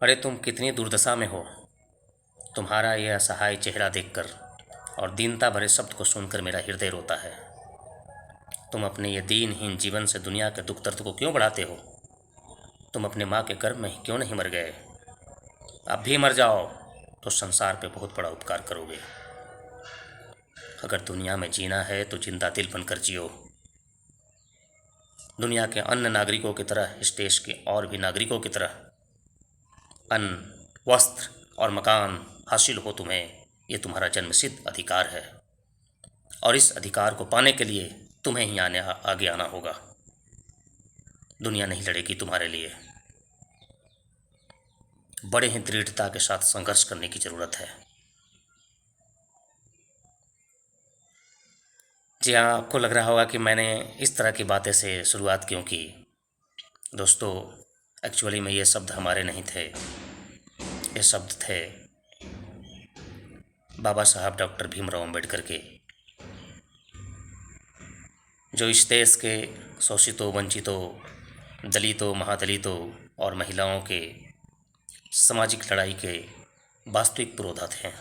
अरे तुम कितनी दुर्दशा में हो। तुम्हारा यह असहाय चेहरा देखकर और दीनता भरे शब्द को सुनकर मेरा हृदय रोता है। तुम अपने ये दीनहीन जीवन से दुनिया के दुख दर्द को क्यों बढ़ाते हो? तुम अपने माँ के गर्भ में ही क्यों नहीं मर गए? अब भी मर जाओ तो संसार पे बहुत बड़ा उपकार करोगे। अगर दुनिया में जीना है तो जिंदा दिल बनकर जियो। दुनिया के अन्य नागरिकों की तरह इस देश के और भी नागरिकों की तरह अन्न, वस्त्र और मकान हासिल हो तुम्हें, ये तुम्हारा जन्मसिद्ध अधिकार है। और इस अधिकार को पाने के लिए तुम्हें ही आगे आना होगा। दुनिया नहीं लड़ेगी तुम्हारे लिए। बड़े ही दृढ़ता के साथ संघर्ष करने की जरूरत है। जी हाँ, आपको लग रहा होगा कि मैंने इस तरह की बातें से शुरुआत क्यों की। दोस्तों, एक्चुअली में ये शब्द हमारे नहीं थे। ये शब्द थे बाबा साहब डॉक्टर भीमराव अंबेडकर के, जो इस देश के शोषितों, वंचितों, दलितों, महादलितों और महिलाओं के सामाजिक लड़ाई के वास्तविक पुरोधा थे।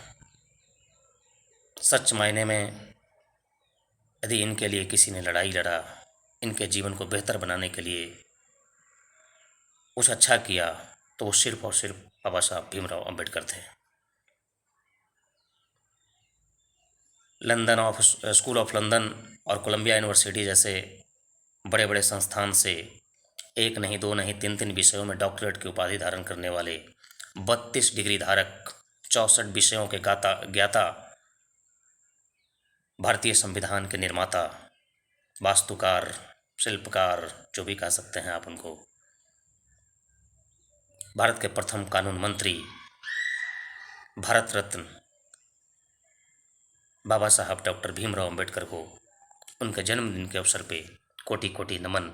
सच मायने में यदि इनके लिए किसी ने लड़ाई लड़ा, इनके जीवन को बेहतर बनाने के लिए कुछ अच्छा किया, तो वो सिर्फ और सिर्फ बाबा साहब भीमराव अंबेडकर थे। स्कूल ऑफ लंदन और कोलंबिया यूनिवर्सिटी जैसे बड़े बड़े संस्थान से एक नहीं, दो नहीं, तीन तीन विषयों में डॉक्टरेट की उपाधि धारण करने वाले 32 डिग्री धारक, 64 विषयों के ज्ञाता, भारतीय संविधान के निर्माता, वास्तुकार, शिल्पकार, जो भी कह सकते हैं आप उनको, भारत के प्रथम कानून मंत्री, भारत रत्न बाबा साहब डॉक्टर भीमराव अंबेडकर को उनके जन्मदिन के अवसर पे कोटि कोटि नमन,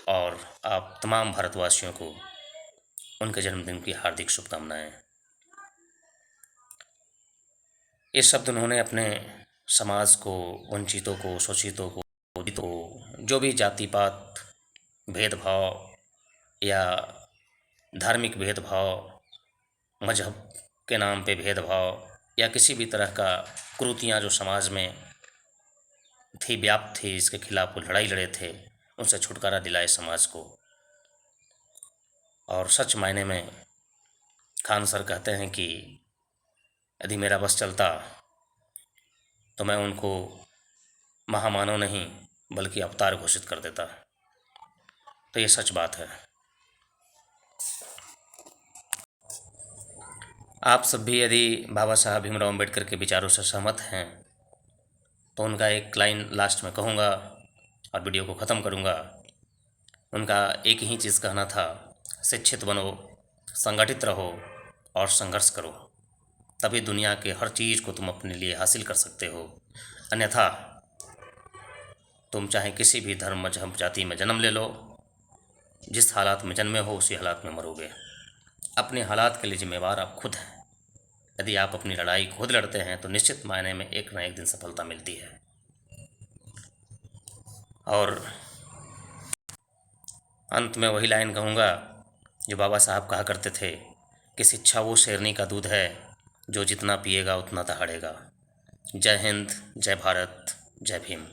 और आप तमाम भारतवासियों को उनके जन्मदिन की हार्दिक शुभकामनाएं। ये शब्द उन्होंने अपने समाज को, वंचितों को, शोषितों को, जो भी जाति पात भेदभाव या धार्मिक भेदभाव, मजहब के नाम पे भेदभाव या किसी भी तरह का कुरीतियाँ जो समाज में थी, व्याप्त थी, इसके खिलाफ वो लड़ाई लड़े थे, उनसे छुटकारा दिलाए समाज को। और सच मायने में खान सर कहते हैं कि यदि मेरा बस चलता तो मैं उनको महामानव नहीं बल्कि अवतार घोषित कर देता। तो ये सच बात है। आप सब भी यदि बाबा साहब भीमराव अंबेडकर के विचारों से सहमत हैं तो उनका एक लाइन लास्ट में कहूँगा और वीडियो को ख़त्म करूँगा। उनका एक ही चीज़ कहना था, शिक्षित बनो, संगठित रहो और संघर्ष करो, तभी दुनिया के हर चीज़ को तुम अपने लिए हासिल कर सकते हो। अन्यथा तुम चाहे किसी भी धर्म, मजहब, जाति में जन्म ले लो, जिस हालात में जन्मे हो उसी हालात में मरोगे। अपने हालात के लिए जिम्मेवार आप खुद हैं। यदि आप अपनी लड़ाई खुद लड़ते हैं तो निश्चित मायने में एक ना एक दिन सफलता मिलती है। और अंत में वही लाइन कहूँगा जो बाबा साहब कहा करते थे कि शिक्षा वो शेरनी का दूध है जो जितना पिएगा उतना दहाड़ेगा। जय हिंद, जय भारत, जय भीम।